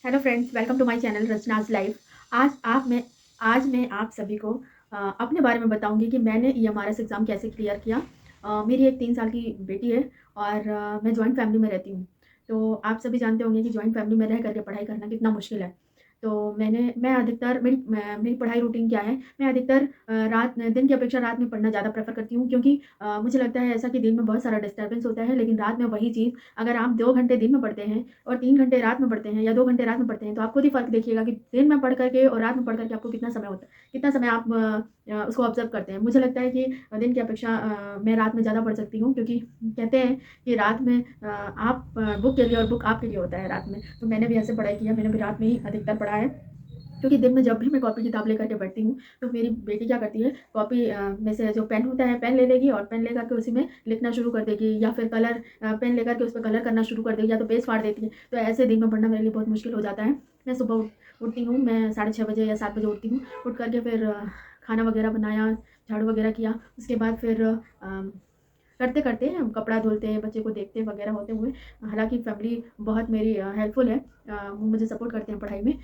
Hello friends, welcome to my channel Rachna's life. आज मैं आप सभी को अपने बारे में बताऊंगी कि मैंने ईएमआरएस एग्ज़ाम कैसे क्लियर किया। मेरी एक 3 साल की बेटी है और मैं जॉइंट फैमिली में रहती हूँ। तो आप सभी जानते होंगे कि जॉइंट फैमिली में रह करके पढ़ाई करना कितना मुश्किल है। तो मैं अधिकतर मेरी पढ़ाई रूटीन क्या है, मैं अधिकतर रात दिन की अपेक्षा रात में पढ़ना ज़्यादा प्रेफ़र करती हूँ, क्योंकि मुझे लगता है ऐसा कि दिन में बहुत सारा डिस्टर्बेंस होता है, लेकिन रात में वही चीज़ अगर आप 2 घंटे दिन में पढ़ते हैं और 3 घंटे रात में पढ़ते हैं या 2 घंटे रात में पढ़ते हैं, तो आप खुद ही फ़र्क देखिएगा कि दिन में पढ़ कर के और रात में पढ़ कर के आपको कितना समय होता है, कितना समय आप उसको ऑब्ज़र्व करते हैं। मुझे लगता है कि दिन की अपेक्षा मैं रात में ज़्यादा पढ़ सकती हूँ, क्योंकि कहते हैं कि रात में आप बुक के लिए और बुक आपके लिए होता है रात में। तो मैंने भी ऐसे पढ़ाई किया, मैंने भी रात में ही अधिकतर पढ़ा है। क्योंकि दिन में जब भी मैं कॉपी किताब लेकर के बैठती हूँ, तो मेरी बेटी क्या करती है, कॉपी में से जो पेन होता है, पेन ले लेगी और पेन लेकर के उसी में लिखना शुरू कर देगी, या फिर कलर पेन लेकर के उसमें कलर करना शुरू कर देगी, या तो पेज फाड़ देती है। तो ऐसे दिन में पढ़ना मेरे लिए बहुत मुश्किल हो जाता है। मैं सुबह उठती हूँ, मैं 6:30 बजे या 7 बजे उठती हूँ। उठ कर के फिर खाना वगैरह बनाया, झाड़ू वगैरह किया, उसके बाद फिर करते-करते हम कपड़ा धुलते हैं, बच्चे को देखते वगैरह होते हुए, हालाँकि फैमिली बहुत मेरी हेल्पफुल है। वो मुझे सपोर्ट करते हैं पढ़ाई में।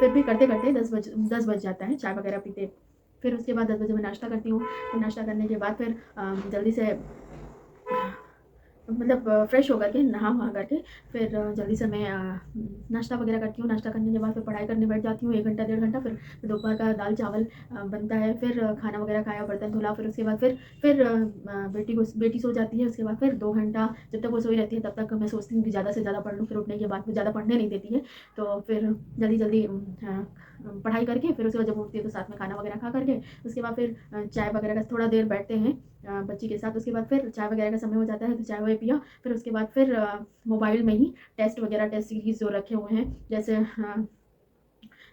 फिर भी करते-करते 10 बज जाता है चाय वगैरह पीते। फिर उसके बाद 10 बजे मैं नाश्ता करती हूँ। फिर नाश्ता करने के बाद फिर जल्दी से मतलब फ्रेश होकर के, नहा-वहा करके फिर जल्दी से मैं नाश्ता वगैरह करती हूँ। नाश्ता करने के बाद फिर पढ़ाई करने बैठ जाती हूँ 1 घंटा, डेढ़ घंटा। फिर दोपहर का दाल-चावल बनता है। फिर खाना वगैरह खाया, बर्तन धुला। फिर उसके बाद फिर बेटी सो जाती है। उसके बाद फिर 2 घंटा जब तक वो सोई रहती है, तब तक मैं सोचती हूँ कि ज़्यादा से ज़्यादा पढ़ लूँ। फिर उठने के बाद वो ज़्यादा पढ़ने नहीं देती है। तो फिर जल्दी-जल्दी पढ़ाई करके फिर उसके बाद जब उठती है तो साथ में खाना वगैरह खा करके उसके बाद फिर चाय वगैरह का थोड़ा देर बैठते हैं बच्ची के साथ। उसके बाद फिर चाय वगैरह का समय हो जाता है, तो चाय-वाय पिया। फिर उसके बाद फिर मोबाइल में ही टेस्ट वगैरह, टेस्ट सीरीज़ जो रखे हुए हैं, जैसे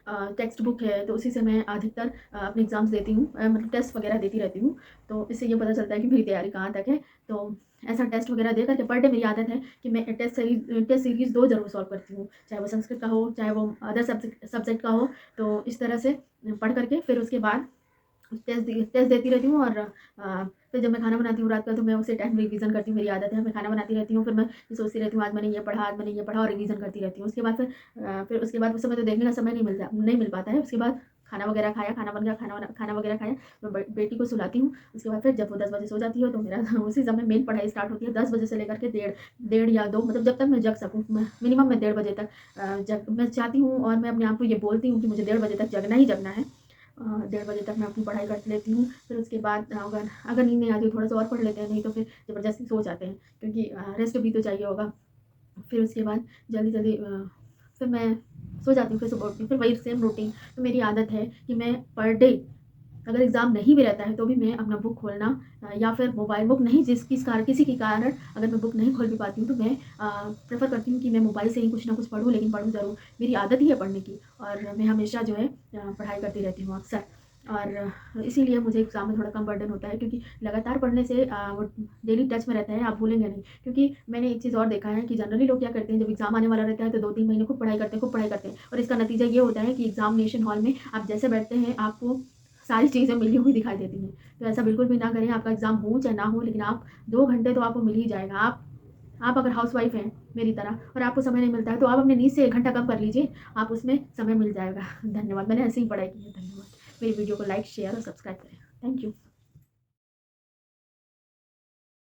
टेक्स्ट बुक है, तो उसी से मैं अधिकतर अपने एग्ज़ाम्स देती हूँ, मतलब टेस्ट वगैरह देती रहती हूँ। तो इससे ये पता चलता है कि मेरी तैयारी कहाँ तक है। तो ऐसा टेस्ट वगैरह दे कर के पर डे मेरी आदत है कि मैं टेस्ट सीरीज़ 2 ज़रूर सॉल्व करती हूँ, चाहे वो संस्कृत का हो, चाहे वो अदर सब्जेक्ट का हो। तो इस तरह से पढ़ कर के फिर उसके बाद टेस्ट देती रहती हूँ। और फिर जब मैं खाना बनाती हूँ रात का, तो मैं उसी टाइम रिवीज़न करती हूँ, मेरी आदत है। मैं खाना बनाती रहती हूँ, फिर मैं सोचती रहती हूँ आज मैंने ये पढ़ा, आज मैंने ये पढ़ा, और रिवीज़न करती रहती हूँ। उसके बाद फिर उसके बाद उस समय तो देखने का समय नहीं मिल पाता है। उसके बाद खाना वगैरह खाया, खाना बन गया, खाना वगैरह खाया, मैं बेटी को सुलाती हूँ। उसके बाद फिर जब वो 10 बजे सो जाती है, तो मेरा उसी समय मेन पढ़ाई स्टार्ट होती है। 10 बजे से लेकर के डेढ़ या 2, मतलब जब तक मैं जग सकूँ। मैं मिनिमम मैं डेढ़ बजे तक जग मैं चाहती हूँ, और मैं अपने आप को ये बोलती हूँ कि मुझे डेढ़ बजे तक जगना ही जगना है। डेढ़ बजे तक मैं अपनी पढ़ाई कर लेती हूँ। फिर उसके बाद अगर अगर नींद नहीं आती तो थोड़ा-सा और पढ़ लेते हैं, नहीं तो फिर ज़बरदस्ती सो जाते हैं, क्योंकि रेस्ट भी तो चाहिए होगा। फिर उसके बाद जल्दी-जल्दी फिर मैं सो जाती हूँ, फिर सुबह उठती हूँ, फिर वही सेम रूटीन। तो मेरी आदत है कि मैं पर डे, अगर एग्ज़ाम नहीं भी रहता है, तो भी मैं अपना बुक खोलना, या फिर मोबाइल बुक नहीं, किसी के कारण अगर मैं बुक नहीं खोल भी पाती हूँ, तो मैं प्रेफ़र करती हूँ कि मैं मोबाइल से ही कुछ ना कुछ पढूँ, लेकिन पढूँ ज़रूर। मेरी आदत ही है पढ़ने की, और मैं हमेशा जो है पढ़ाई करती रहती हूँ अक्सर। और इसीलिए मुझे एग्ज़ाम में थोड़ा कम बर्डन होता है, क्योंकि लगातार पढ़ने से वो डेली टच में रहता है, आप भूलेंगे नहीं। क्योंकि मैंने एक चीज़ और देखा है कि जनरली लोग क्या करते हैं, जब एग्ज़ाम आने वाला रहता है, तो 2-3 महीने खूब पढ़ाई करते हैं, और इसका नतीजा ये होता है कि एग्ज़ामिनेशन हॉल में आप जैसे बैठते हैं, आपको सारी चीज़ें मिली हुई दिखाई देती हैं। तो ऐसा बिल्कुल भी ना करें। आपका एग्ज़ाम हो चाहे ना हो, लेकिन आप 2 घंटे तो आपको मिल ही जाएगा। आप अगर हाउसवाइफ़ हैं मेरी तरह, और आपको समय नहीं मिलता है, तो आप अपनी नींद से 1 घंटा कम कर लीजिए, आप उसमें समय मिल जाएगा। धन्यवाद। मैंने ऐसे ही पढ़ाई की है। धन्यवाद। मेरी वीडियो को लाइक, शेयर और सब्सक्राइब करें। Thank you.